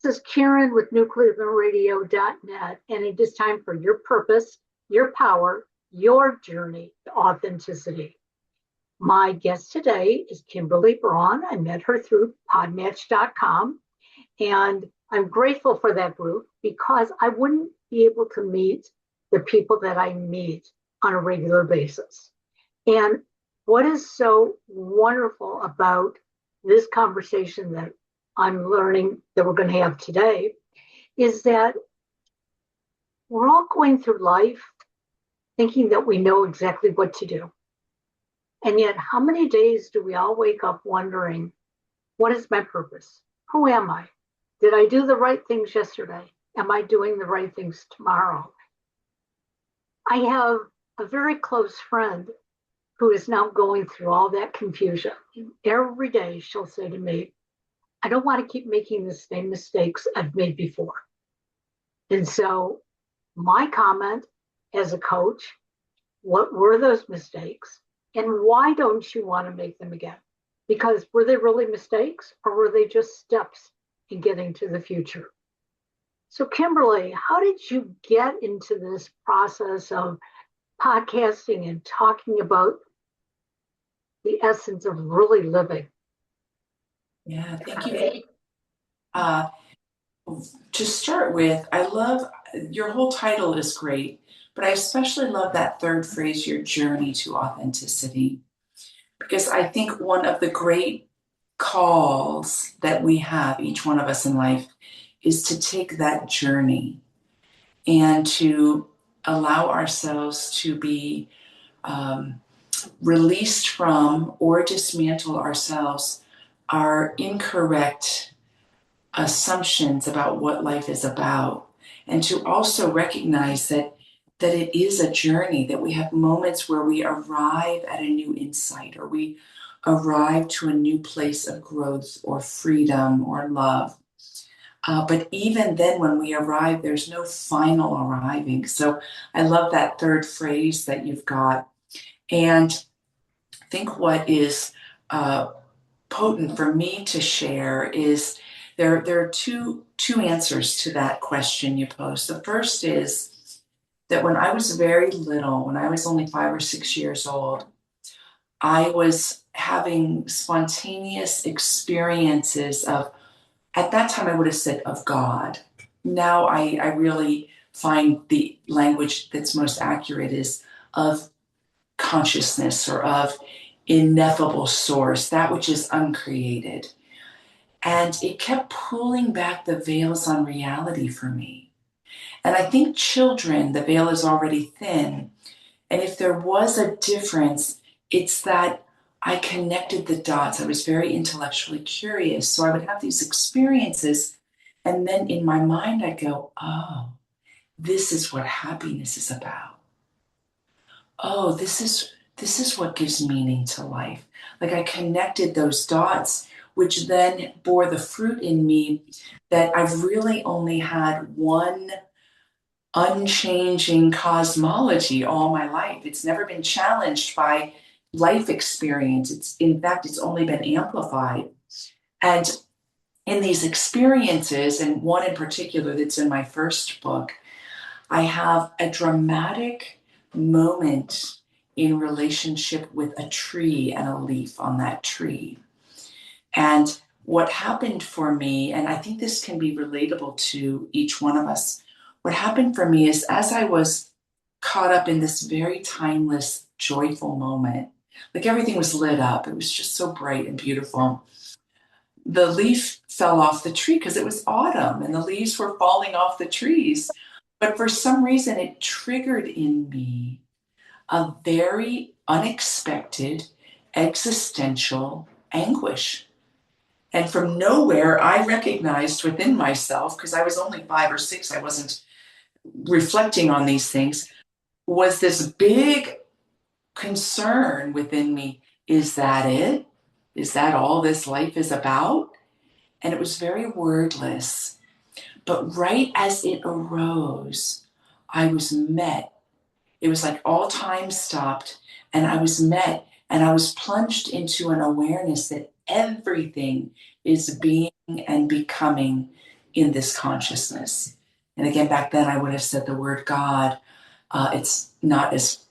This is Karen with newclevelandradio.net, and it is time for your purpose, your power, your journey to authenticity. My guest today is Kimberly Braun. I met her through podmatch.com, and I'm grateful for that group because I wouldn't be able to meet the people that I meet on a regular basis. And what is so wonderful about this conversation that I'm learning that we're going to have today is that we're all going through life thinking that we know exactly what to do. And yet, how many days do we all wake up wondering, what is my purpose? Who am I? Did I do the right things yesterday? Am I doing the right things tomorrow? I have a very close friend who is now going through all that confusion. Every day she'll say to me, I don't want to keep making the same mistakes I've made before. And so my comment as a coach, what were those mistakes? And why don't you want to make them again? Because were they really mistakes or were they just steps in getting to the future? So Kimberly, how did you get into this process of podcasting and talking about the essence of really living? Yeah, thank you. To start with, I love your whole title is great, but I especially love that third phrase, your journey to authenticity, because I think one of the great calls that we have, each one of us in life, is to take that journey and to allow ourselves to be released from or dismantle ourselves our incorrect assumptions about what life is about, and to also recognize that it is a journey, that we have moments where we arrive at a new insight or we arrive to a new place of growth or freedom or love. But even then, when we arrive, there's no final arriving. So I love that third phrase that you've got. And I think what is potent for me to share is there are two answers to that question you posed. The first is that when I was very little, when I was only 5 or 6 years old, I was having spontaneous experiences of, at that time I would have said of God. Now I really find the language that's most accurate is of consciousness or of ineffable source, that which is uncreated. And it kept pulling back the veils on reality for me. And I think children, the veil is already thin. And if there was a difference, it's that I connected the dots. I was very intellectually curious. So I would have these experiences. And then in my mind, I'd go, oh, this is what happiness is about. Oh, this is what gives meaning to life. Like I connected those dots, which then bore the fruit in me that I've really only had one unchanging cosmology all my life. It's never been challenged by life experience. In fact, it's only been amplified. And in these experiences, and one in particular that's in my first book, I have a dramatic moment in relationship with a tree and a leaf on that tree. And what happened for me, and I think this can be relatable to each one of us, what happened for me is as I was caught up in this very timeless, joyful moment, like everything was lit up. It was just so bright and beautiful. The leaf fell off the tree because it was autumn and the leaves were falling off the trees. But for some reason, it triggered in me a very unexpected existential anguish. And from nowhere, I recognized within myself, because I was only 5 or 6, I wasn't reflecting on these things, was this big concern within me. Is that it? Is that all this life is about? And it was very wordless. But right as it arose, I was met. It was like all time stopped, and I was met, and I was plunged into an awareness that everything is being and becoming in this consciousness. And again, back then I would have said the word God. It's not as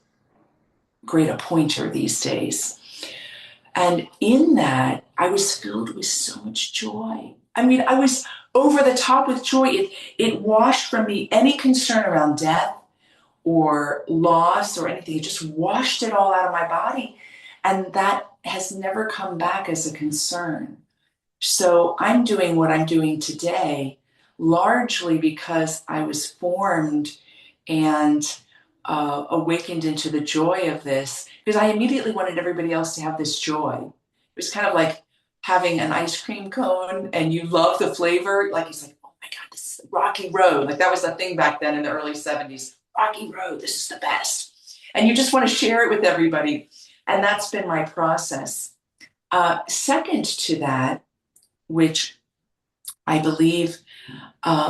great a pointer these days. And in that, I was filled with so much joy. I mean, I was over the top with joy. It washed from me any concern around death or loss or anything. It just washed it all out of my body. And that has never come back as a concern. So I'm doing what I'm doing today largely because I was formed and awakened into the joy of this, because I immediately wanted everybody else to have this joy. It was kind of like having an ice cream cone and you love the flavor. Like, it's like, oh my God, this is Rocky Road. Like, that was the thing back then in the early 70s. Rocky Road, this is the best. And you just want to share it with everybody. And that's been my process. Second to that, which I believe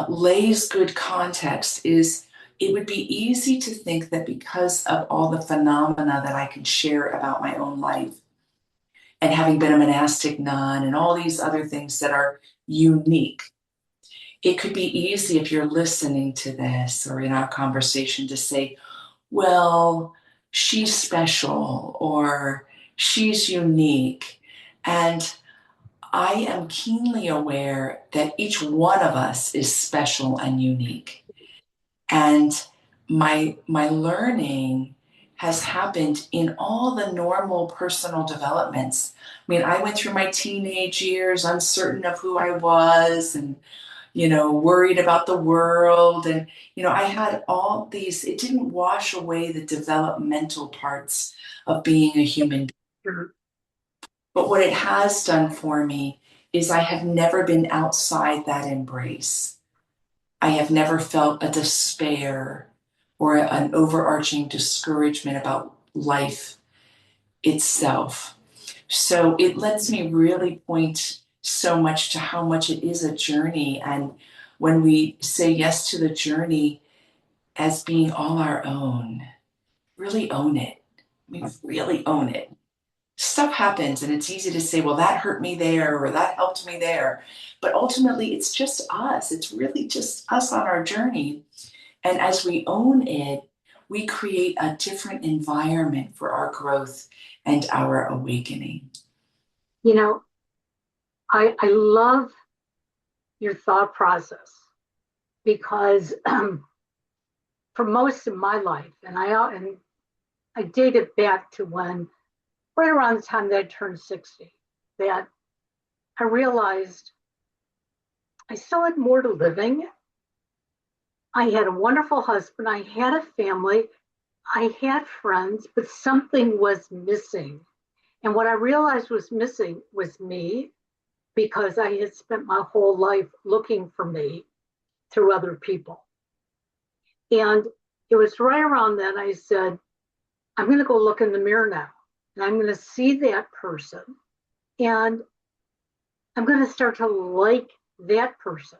lays good context, is it would be easy to think that because of all the phenomena that I can share about my own life, and having been a monastic nun and all these other things that are unique, it could be easy if you're listening to this or in our conversation to say, well, she's special or she's unique. And I am keenly aware that each one of us is special and unique. And my learning has happened in all the normal personal developments. I mean, I went through my teenage years uncertain of who I was and, worried about the world. And, I had all these, it didn't wash away the developmental parts of being a human being. But what it has done for me is I have never been outside that embrace. I have never felt a despair or an overarching discouragement about life itself. So it lets me really point so much to how much it is a journey. And when we say yes to the journey as being all our own, really own it. I mean, really own it. Stuff happens and it's easy to say, well, that hurt me there or that helped me there. But ultimately, it's just us. It's really just us on our journey. And as we own it, we create a different environment for our growth and our awakening. I love your thought process because for most of my life, and I date it back to when, right around the time that I turned 60, that I realized I still had more to living. I had a wonderful husband. I had a family. I had friends, but something was missing. And what I realized was missing was me, because I had spent my whole life looking for me through other people. And it was right around then I said, I'm going to go look in the mirror now. And I'm going to see that person. And I'm going to start to like that person.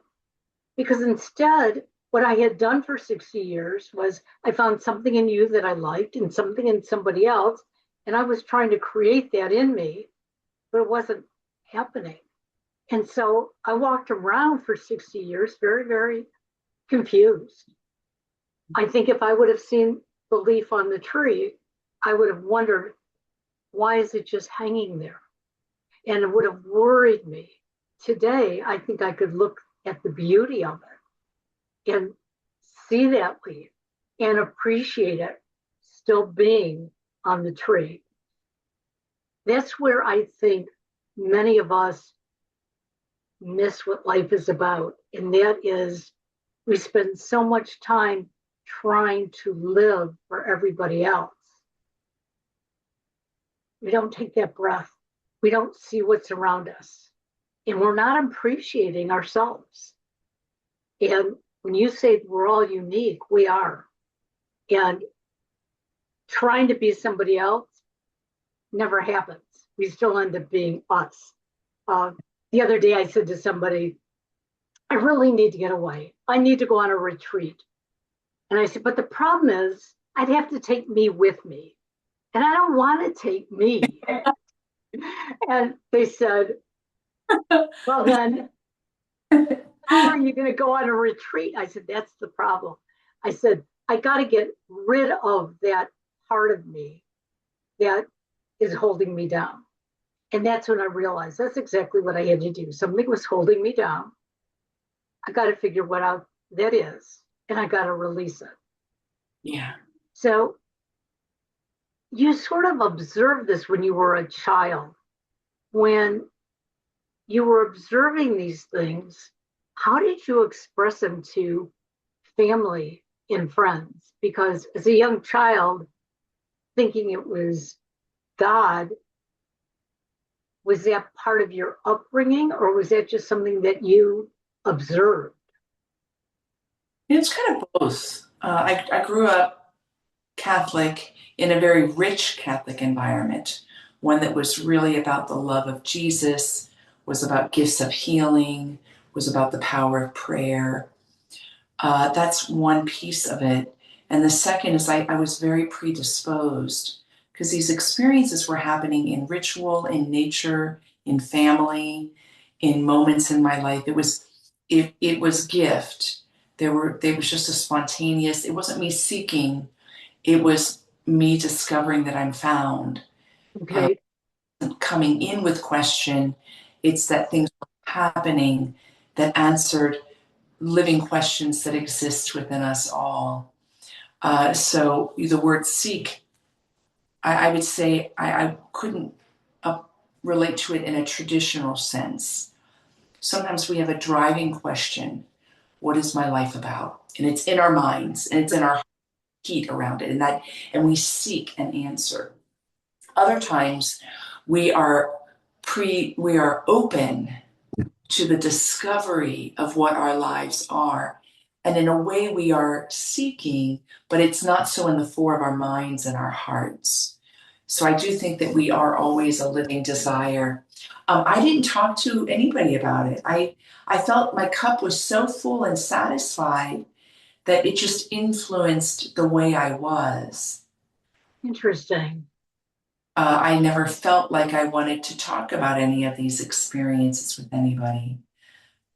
Because instead, what I had done for 60 years was I found something in you that I liked and something in somebody else. And I was trying to create that in me, but it wasn't happening. And so I walked around for 60 years very, very confused. I think if I would have seen the leaf on the tree, I would have wondered, why is it just hanging there? And it would have worried me. Today, I think I could look at the beauty of it and see that leaf and appreciate it still being on the tree. That's where I think many of us miss what life is about. And that is, we spend so much time trying to live for everybody else. We don't take that breath. We don't see what's around us. And we're not appreciating ourselves. And when you say we're all unique, we are. And trying to be somebody else never happens. We still end up being us. The other day I said to somebody, I really need to get away. I need to go on a retreat. And I said, but the problem is I'd have to take me with me. And I don't want to take me. And they said, well then, How are you going to go on a retreat? I said, that's the problem. I said, I got to get rid of that part of me that is holding me down. And that's when I realized that's exactly what I had to do. Something was holding me down. I got to figure what out that is, and I got to release it. Yeah. So you sort of observed this when you were a child. When you were observing these things, how did you express them to family and friends? Because as a young child, thinking it was God, was that part of your upbringing, or was that just something that you observed? It's kind of both. I grew up Catholic in a very rich Catholic environment, one that was really about the love of Jesus, was about gifts of healing, was about the power of prayer. That's one piece of it. And the second is I was very predisposed because these experiences were happening in ritual, in nature, in family, in moments in my life. It was gift. They was just a spontaneous, it wasn't me seeking, it was me discovering that I'm found. Okay. Coming in with question, it's that things were happening that answered living questions that exist within us all. So the word seek, I would say I couldn't relate to it in a traditional sense. Sometimes we have a driving question. What is my life about? And it's in our minds and it's in our heat around it, and we seek an answer. Other times we are open to the discovery of what our lives are. And in a way we are seeking, but it's not so in the fore of our minds and our hearts. So I do think that we are always a living desire. I didn't talk to anybody about it. I felt my cup was so full and satisfied that it just influenced the way I was. Interesting. I never felt like I wanted to talk about any of these experiences with anybody.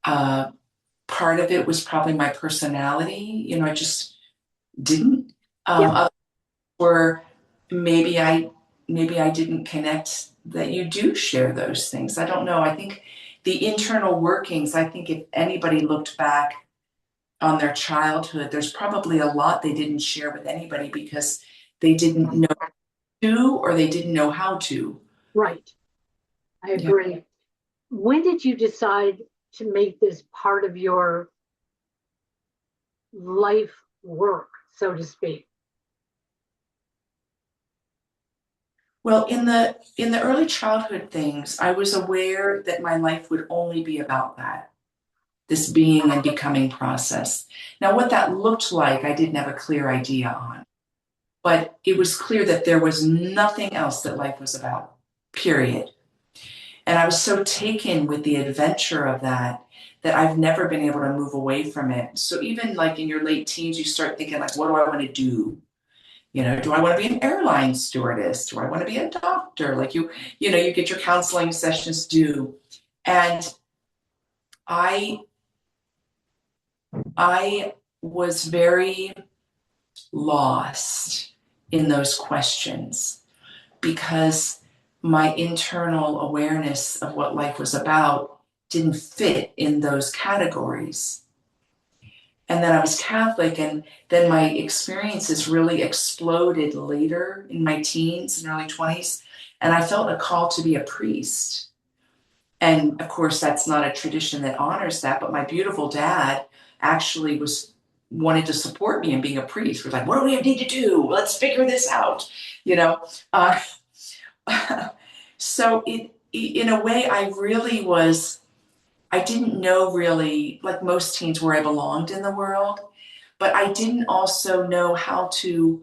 Part of it was probably my personality. I just didn't. Yep. Others were maybe I didn't connect that you do share those things. I don't know. I think the internal workings, I think if anybody looked back on their childhood, there's probably a lot they didn't share with anybody because they didn't know to or they didn't know how to. Right. I Yeah. agree. When did you decide to make this part of your life work, so to speak? Well, in the early childhood things, I was aware that my life would only be about that, this being and becoming process. Now, what that looked like, I didn't have a clear idea on, but it was clear that there was nothing else that life was about, period. And I was so taken with the adventure of that I've never been able to move away from it. So even like in your late teens, you start thinking like, what do I want to do? Do I want to be an airline stewardess? Do I want to be a doctor? Like you get your counseling sessions due. And I was very lost in those questions because my internal awareness of what life was about didn't fit in those categories. And then I was Catholic, and then my experiences really exploded later in my teens and early 20s. And I felt a call to be a priest. And of course, that's not a tradition that honors that, but my beautiful dad actually wanted to support me in being a priest. Was like, what do we need to do? Let's figure this out. You know, uh, so in a way, I didn't know really, like most teens, where I belonged in the world, but I didn't also know how to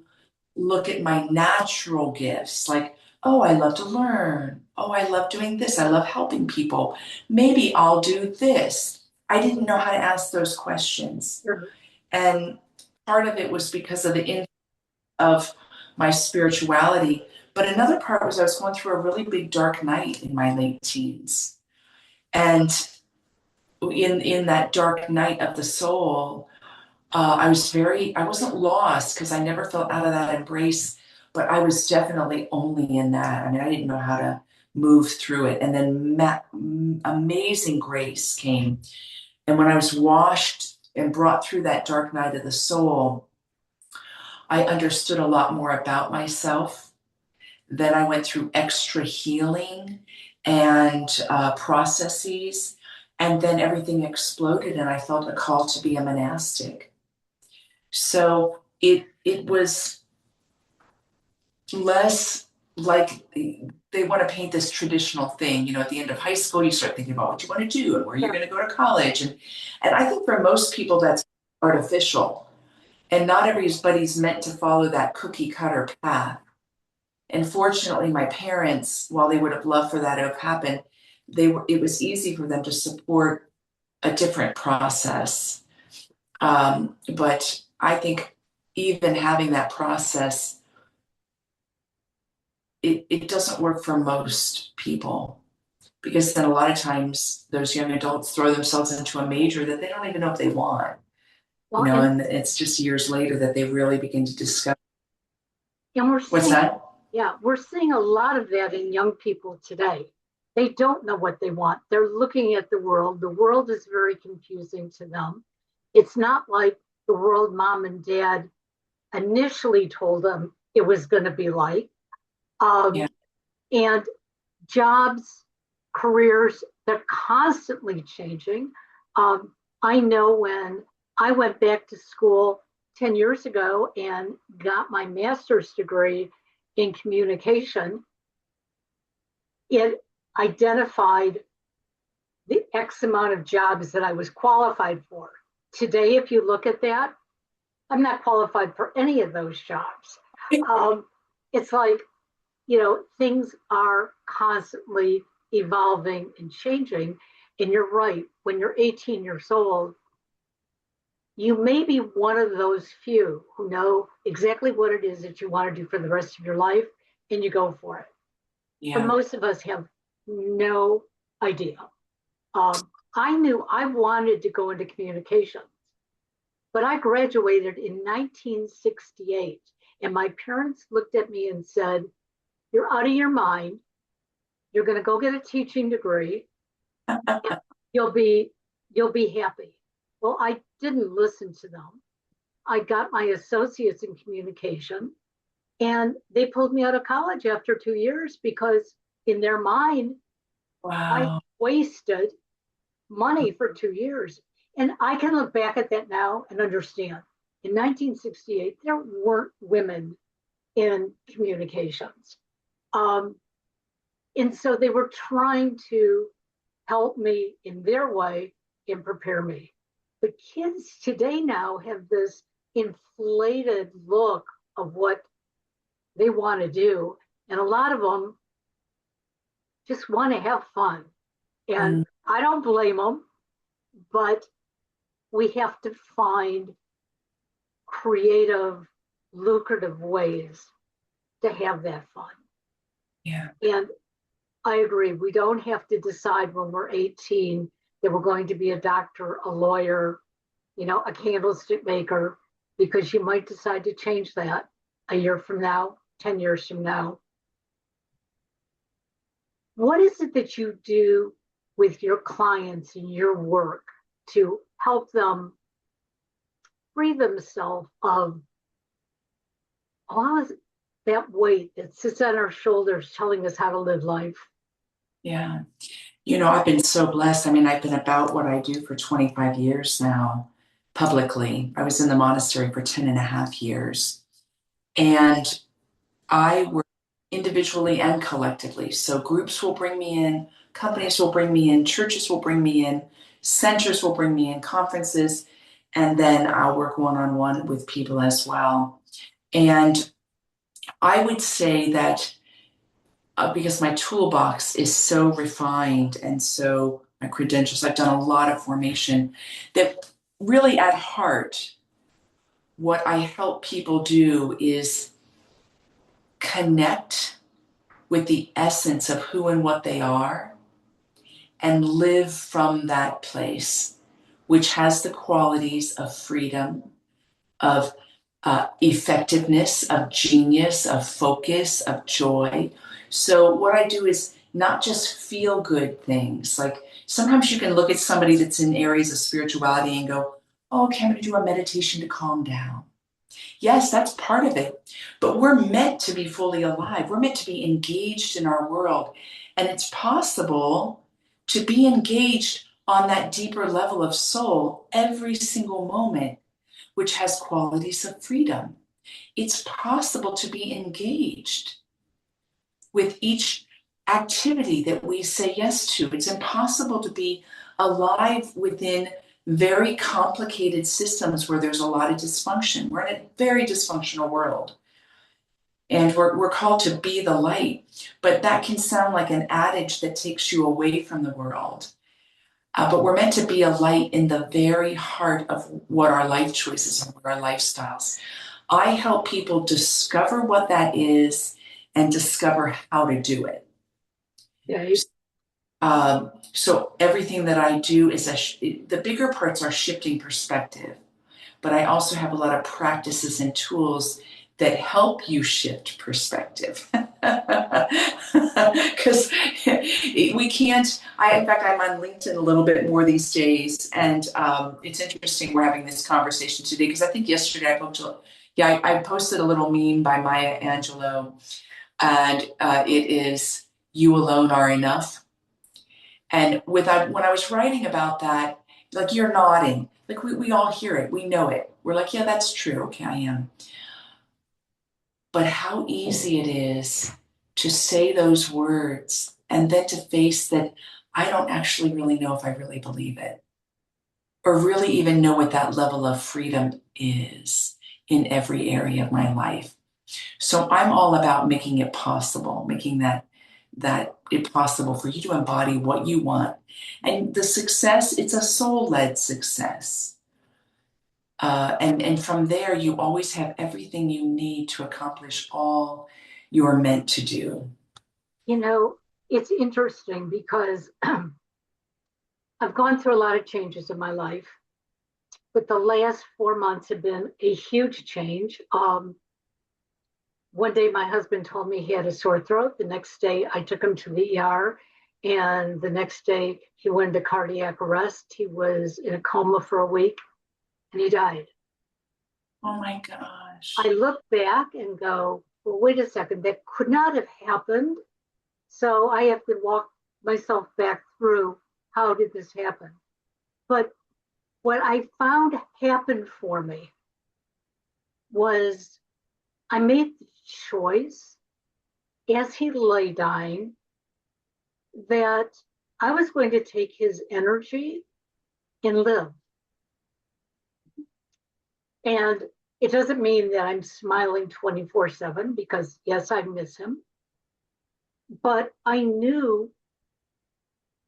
look at my natural gifts. Like, oh, I love to learn. Oh, I love doing this. I love helping people. Maybe I'll do this. I didn't know how to ask those questions. Sure. And part of it was because of the influence of my spirituality. But another part was I was going through a really big dark night in my late teens. And in that dark night of the soul, I wasn't lost because I never felt out of that embrace, but I was definitely only in that. I mean, I didn't know how to move through it. And then amazing grace came. And when I was washed and brought through that dark night of the soul, I understood a lot more about myself. Then I went through extra healing and processes. And then everything exploded, and I felt a call to be a monastic. So it was less like they want to paint this traditional thing. You know, at the end of high school, you start thinking about what you want to do and where you're going to go to college. And I think for most people, that's artificial. And not everybody's meant to follow that cookie cutter path. And fortunately, my parents, while they would have loved for that to have happened, it was easy for them to support a different process. But I think even having that process, it doesn't work for most people, because then a lot of times those young adults throw themselves into a major that they don't even know if they want, Well, and it's just years later that they really begin to discover. and we're What's seeing, that? yeah, we're seeing a lot of that in young people today. They don't know what they want. They're looking at the world. The world is very confusing to them. It's not like the world mom and dad initially told them it was going to be like. Yeah. And jobs, careers, they're constantly changing. I know when I went back to school 10 years ago and got my master's degree in communication, it identified the X amount of jobs that I was qualified for. Today, if you look at that, I'm not qualified for any of those jobs. It's like, things are constantly evolving and changing. And you're right, when you're 18 years old, you may be one of those few who know exactly what it is that you want to do for the rest of your life, and you go for it. But most of us have no idea. I knew I wanted to go into communications, but I graduated in 1968, and my parents looked at me and said, "You're out of your mind. You're going to go get a teaching degree. And you'll be happy." Well, I didn't listen to them. I got my associates in communication, and they pulled me out of college after 2 years because in their mind, I Wow. wasted money for 2 years. And I can look back at that now and understand. In 1968, there weren't women in communications. And so they were trying to help me in their way and prepare me. But kids today now have this inflated look of what they want to do. And a lot of them just want to have fun. And I don't blame them, but we have to find creative, lucrative ways to have that fun. Yeah. And I agree. We don't have to decide when we're 18 that we're going to be a doctor, a lawyer, a candlestick maker, because you might decide to change that a year from now, 10 years from now. What is it that you do with your clients in your work to help them free themselves of all of that weight that sits on our shoulders telling us how to live life? Yeah. I've been so blessed. I mean, I've been about what I do for 25 years now, publicly. I was in the monastery for 10 and a half years. And I work individually and collectively. So groups will bring me in, companies will bring me in, churches will bring me in, centers will bring me in, conferences, and then I'll work one-on-one with people as well. And I would say that because my toolbox is so refined and so my credentials, I've done a lot of formation, that really at heart, what I help people do is connect with the essence of who and what they are, and live from that place, which has the qualities of freedom, of effectiveness, of genius, of focus, of joy. So what I do is not just feel good things. Like sometimes you can look at somebody that's in areas of spirituality and go, oh, okay, I'm going to do a meditation to calm down. Yes, that's part of it. But we're meant to be fully alive. We're meant to be engaged in our world. And it's possible to be engaged on that deeper level of soul every single moment, which has qualities of freedom. It's possible to be engaged with each activity that we say yes to. It's impossible to be alive within very complicated systems where there's a lot of dysfunction. We're in a very dysfunctional world. And we're called to be the light. But that can sound like an adage that takes you away from the world. But we're meant to be a light in the very heart of what our life choices and what our lifestyles. I help people discover what that is and discover how to do it. Okay. So everything that I do is the bigger parts are shifting perspective, but I also have a lot of practices and tools that help you shift perspective. Because we can't, in fact, I'm on LinkedIn a little bit more these days. And it's interesting we're having this conversation today because I think yesterday I posted a little meme by Maya Angelou, and it is, "You alone are enough." And when I was writing about that, like you're nodding, like we all hear it, we know it. We're like, yeah, that's true. Okay, I am. But how easy it is to say those words and then to face that I don't actually really know if I really believe it or really even know what that level of freedom is in every area of my life. So I'm all about making it possible, making that it possible for you to embody what you want. And the success, it's a soul-led success. And from there, you always have everything you need to accomplish all you're meant to do. You know, it's interesting because I've gone through a lot of changes in my life, but the last 4 months have been a huge change. One day, my husband told me he had a sore throat. The next day, I took him to the ER. And the next day, he went into cardiac arrest. He was in a coma for a week and he died. Oh my gosh. I look back and go, well, wait a second, that could not have happened. So I have to walk myself back through how did this happen? But what I found happened for me was I made the choice as he lay dying that I was going to take his energy and live. And it doesn't mean that I'm smiling 24/7 because, yes, I miss him. But I knew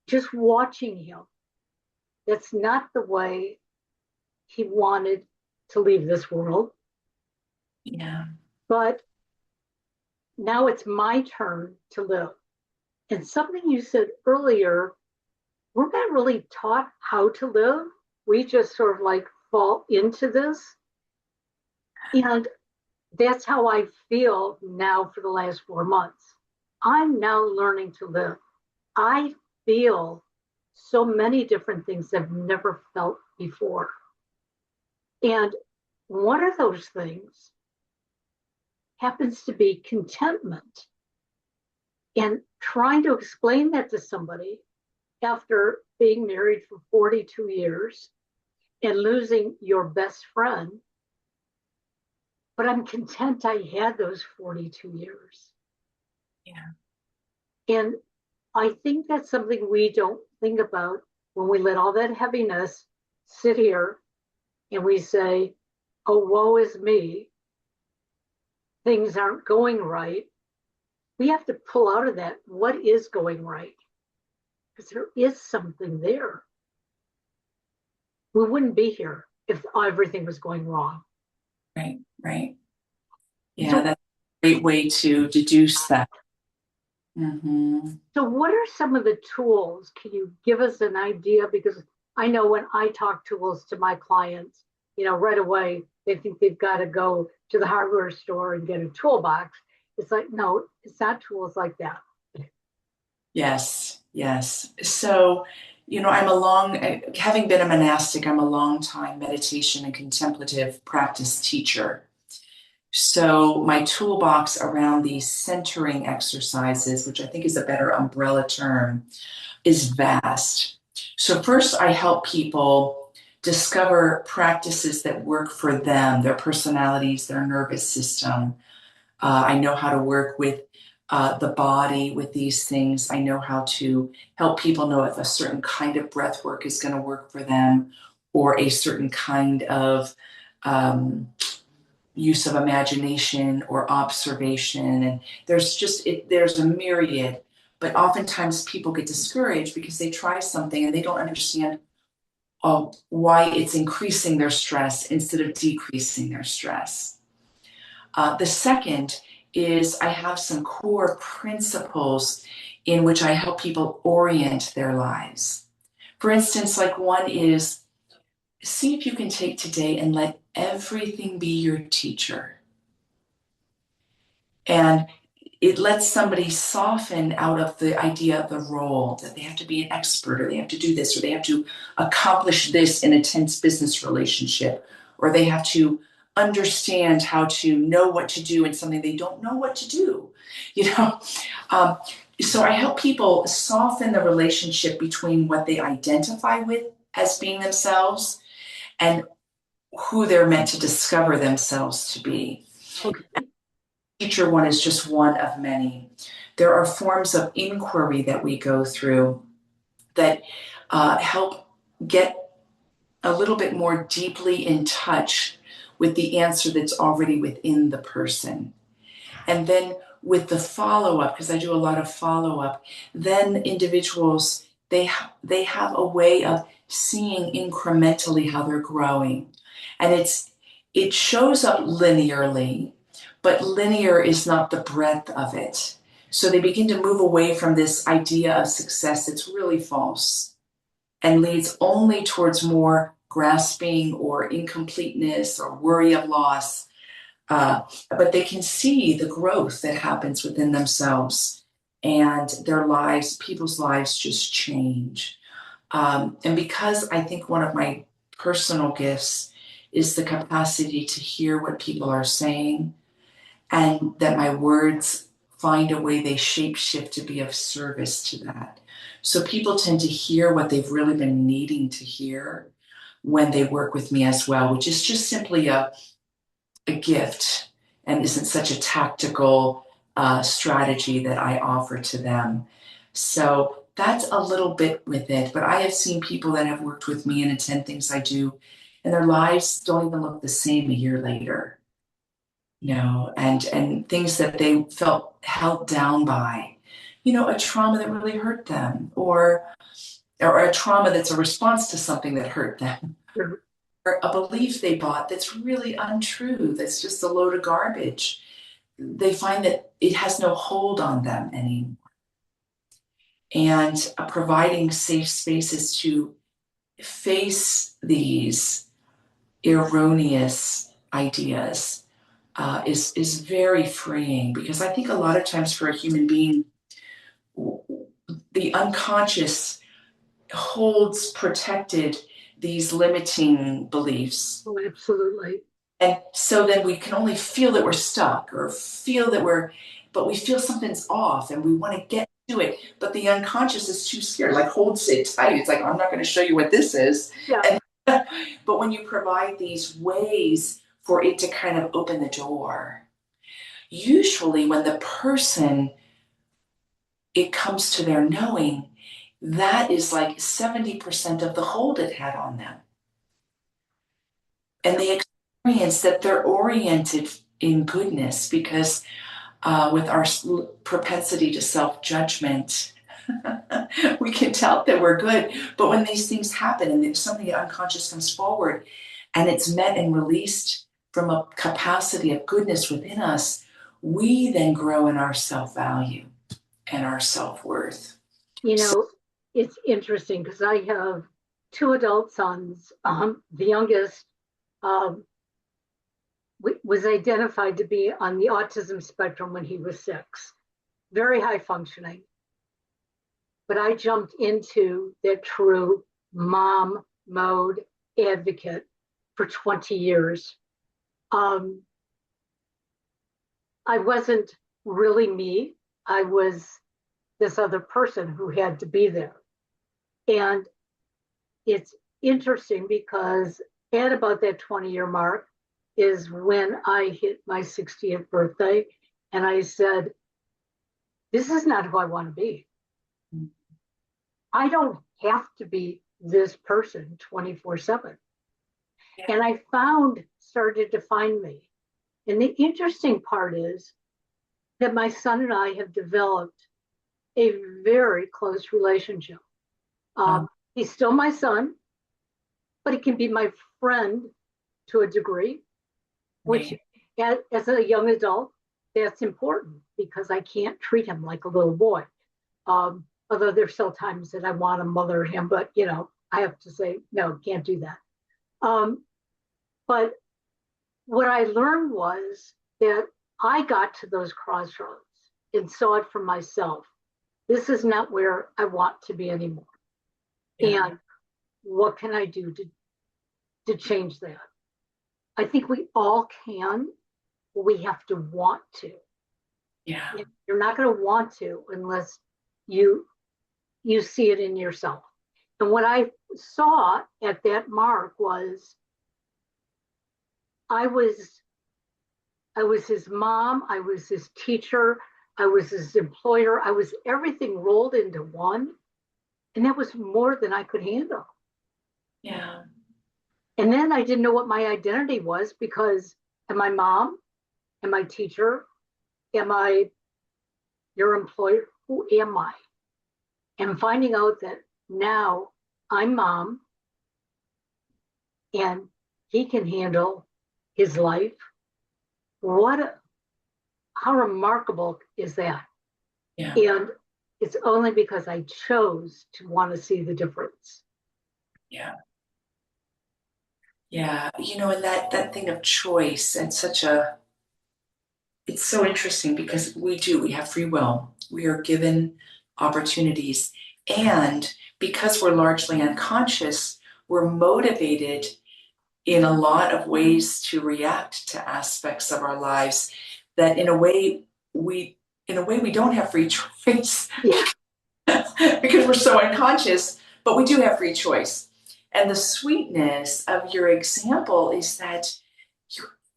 just watching him, that's not the way he wanted to leave this world. Yeah. But now it's my turn to live. And something you said earlier, we're not really taught how to live. We just sort of like fall into this. And that's how I feel now for the last 4 months. I'm now learning to live. I feel so many different things I've never felt before. And one of those things happens to be contentment. And trying to explain that to somebody after being married for 42 years and losing your best friend, but I'm content I had those 42 years. Yeah. And I think that's something we don't think about when we let all that heaviness sit here and we say, oh, woe is me. Things aren't going right. We have to pull out of that. What is going right? Because there is something there. We wouldn't be here if everything was going wrong. Right. Yeah, that's a great way to deduce that. So what are some of the tools? Can you give us an idea? Because I know when I talk tools to my clients, right away, they think they've got to go to the hardware store and get a toolbox. It's like, no, it's not tools like that. Yes, yes. So, having been a monastic, I'm a long time meditation and contemplative practice teacher. So my toolbox around these centering exercises, which I think is a better umbrella term, is vast. So first I help people discover practices that work for them, their personalities, their nervous system. I know how to work with the body with these things. I know how to help people know if a certain kind of breath work is going to work for them, or a certain kind of use of imagination or observation. And there's a myriad, but oftentimes people get discouraged because they try something and they don't understand why it's increasing their stress instead of decreasing their stress. The second is I have some core principles in which I help people orient their lives. For instance, like one is, see if you can take today and let everything be your teacher. And it lets somebody soften out of the idea of the role that they have to be an expert, or they have to do this, or they have to accomplish this in a tense business relationship, or they have to understand how to know what to do in something they don't know what to do. So I help people soften the relationship between what they identify with as being themselves and who they're meant to discover themselves to be. Okay. Teacher one is just one of many. There are forms of inquiry that we go through that help get a little bit more deeply in touch with the answer that's already within the person. And then with the follow-up, because I do a lot of follow-up, then individuals, they have a way of seeing incrementally how they're growing. And it shows up linearly, but linear is not the breadth of it. So they begin to move away from this idea of success that's really false and leads only towards more grasping or incompleteness or worry of loss. But they can see the growth that happens within themselves, and their lives, people's lives just change. And because I think one of my personal gifts is the capacity to hear what people are saying, and that my words find a way they shape shift to be of service to that. So people tend to hear what they've really been needing to hear when they work with me as well, which is just simply a gift and isn't such a tactical strategy that I offer to them. So that's a little bit with it. But I have seen people that have worked with me and attend things I do, and their lives don't even look the same a year later. And things that they felt held down by, a trauma that really hurt them, or a trauma that's a response to something that hurt them, Sure. or a belief they bought that's really untrue, that's just a load of garbage. They find that it has no hold on them anymore. And providing safe spaces to face these erroneous ideas is very freeing, because I think a lot of times for a human being, the unconscious holds protected these limiting beliefs. Oh, absolutely. And so then we can only feel that we're stuck, or feel that but we feel something's off and we want to get to it. But the unconscious is too scared, like holds it tight. It's like, I'm not going to show you what this is. Yeah. But when you provide these ways for it to kind of open the door, usually when the person, it comes to their knowing, that is like 70% of the hold it had on them. And they experience that they're oriented in goodness, because with our propensity to self-judgment, we can tell that we're good. But when these things happen and there's something unconscious comes forward and it's met and released from a capacity of goodness within us, we then grow in our self-value. and our self-worth. You know, it's interesting because I have two adult sons. The youngest um, was identified to be on the autism spectrum when he was 6, very high functioning. But I jumped into that true mom mode advocate for 20 years. Um, I wasn't really me. I was this other person who had to be there. And it's interesting because at about that 20-year mark is when I hit my 60th birthday. And I said, this is not who I want to be. I don't have to be this person 24/7. Yeah. And I started to find me. And the interesting part is that my son and I have developed a very close relationship. He's still my son, but he can be my friend to a degree, which as a young adult, that's important because I can't treat him like a little boy. Although there's still times that I want to mother him, but I have to say, no, can't do that. But what I learned was that I got to those crossroads and saw it for myself. This is not where I want to be anymore. Yeah. And what can I do to change that? I think we all can, but we have to want to. Yeah. You're not going to want to unless you see it in yourself. And what I saw at that mark was I was his mom, I was his teacher, I was his employer, I was everything rolled into one. And that was more than I could handle. Yeah. And then I didn't know what my identity was because am I mom? Am I teacher? Am I your employer? Who am I? And finding out that now I'm mom and he can handle his life. How remarkable is that? Yeah. And it's only because I chose to want to see the difference. Yeah. Yeah. And that thing of choice and it's so interesting because we have free will. We are given opportunities. And because we're largely unconscious, we're motivated in a lot of ways to react to aspects of our lives that in a way we don't have free choice. Yeah. Because we're so unconscious, but we do have free choice. And the sweetness of your example is that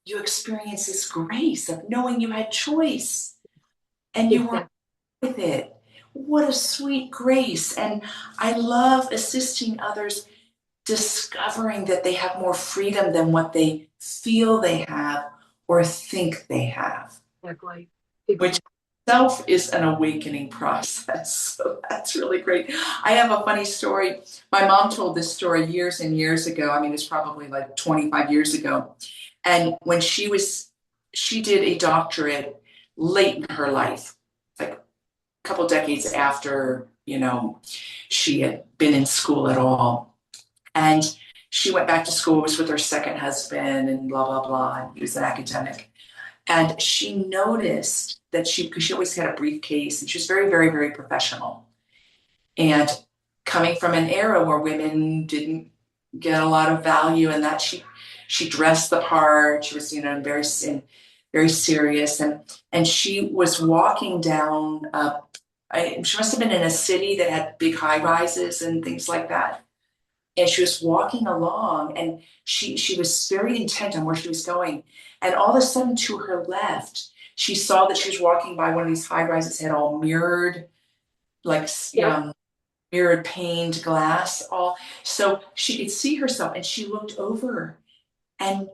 you experience this grace of knowing you had choice and you were with it. What a sweet grace. And I love assisting others discovering that they have more freedom than what they feel they have or think they have. Exactly. Which itself is an awakening process. So that's really great. I have a funny story. My mom told this story years and years ago. I mean, it's probably like 25 years ago. And when she did a doctorate late in her life, like a couple decades after, she had been in school at all. And she went back to school, was with her second husband and blah, blah, blah. And he was an academic. And she noticed that because she always had a briefcase and she was very, very, very professional. And coming from an era where women didn't get a lot of value and that she dressed the part, she was, very serious. And she was walking down, she must have been in a city that had big high rises and things like that. And she was walking along and she was very intent on where she was going. And all of a sudden to her left, she saw that she was walking by one of these high rises, had all mirrored, like mirrored paned glass, all. So she could see herself and she looked over and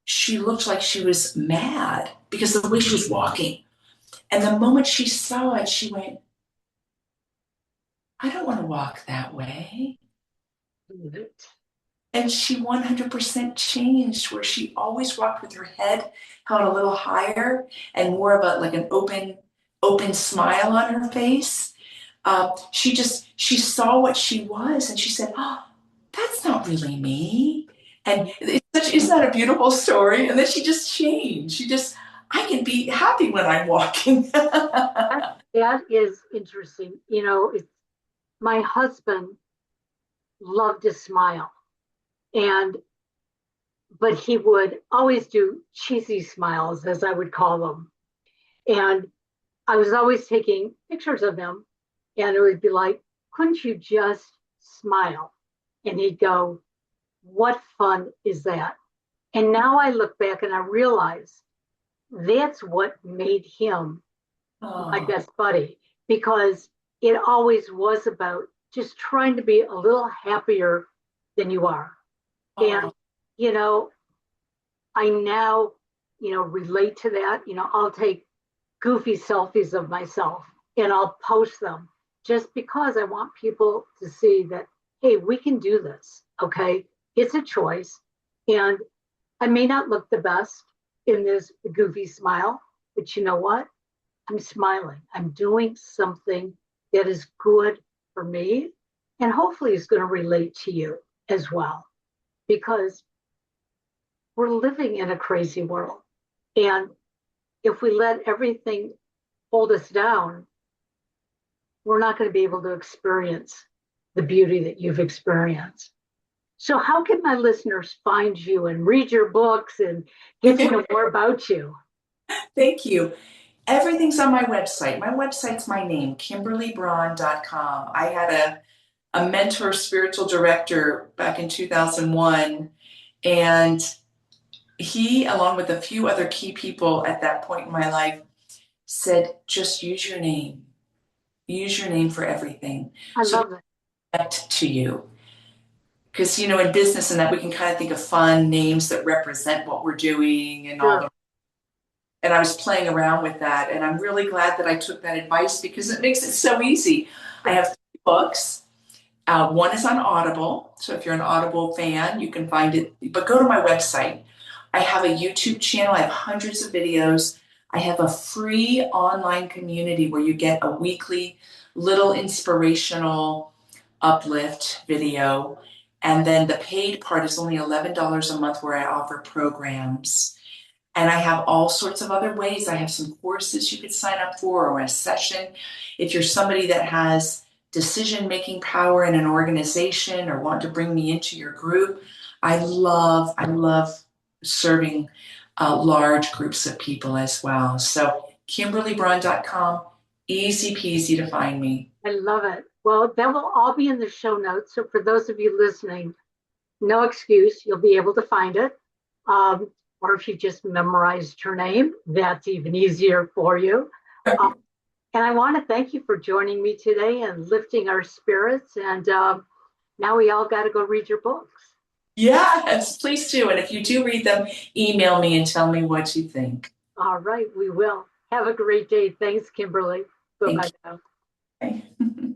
she looked like she was mad because of the way she was walking. And the moment she saw it, she went, I don't want to walk that way. And she 100% changed where she always walked with her head held a little higher and more of like an open open smile on her face. She saw what she was and she said, oh, that's not really me. And isn't that a beautiful story? And then she just changed. I can be happy when I'm walking. That is interesting. My husband loved to smile, and but he would always do cheesy smiles, as I would call them. And I was always taking pictures of him, and it would be like, couldn't you just smile? And he'd go, what fun is that? And now I look back and I realize that's what made him my Oh, best buddy, because it always was about just trying to be a little happier than you are. And, oh, you know, I now, relate to that. I'll take goofy selfies of myself and I'll post them just because I want people to see that, hey, we can do this. Okay. It's a choice. And I may not look the best in this goofy smile, but you know what? I'm smiling. I'm doing something that is good for me and hopefully is going to relate to you as well, because we're living in a crazy world. And if we let everything hold us down, we're not going to be able to experience the beauty that you've experienced. So, how can my listeners find you and read your books and get to know more about you? thank you. Everything's on my website. My website's my name, KimberlyBraun.com. I had a mentor spiritual director back in 2001, and he, along with a few other key people at that point in my life, said, just use your name. Use your name for everything. I So love it. connect to you. Because, in business and that we can kind of think of fun names that represent what we're doing and all Sure. the, and I was playing around with that. And I'm really glad that I took that advice because it makes it so easy. I Sure. have 3 books. One is on Audible. So if you're an Audible fan, you can find it, but go to my website. I have a YouTube channel. I have hundreds of videos. I have a free online community where you get a weekly little inspirational uplift video. And then the paid part is only $11 a month where I offer programs. And I have all sorts of other ways. I have some courses you could sign up for or a session. If you're somebody that has decision-making power in an organization or want to bring me into your group, I love serving large groups of people as well. So KimberlyBraun.com, easy peasy to find me. I love it. Well, that will all be in the show notes. So, for those of you listening, no excuse, you'll be able to find it. Or if you just memorized her name, that's even easier for you. Um, and I want to thank you for joining me today and lifting our spirits. And now we all got to go read your books. Yes, please do. And if you do read them, email me and tell me what you think. All right, we will. Have a great day. Thanks, Kimberly. Bye Thank bye now. you.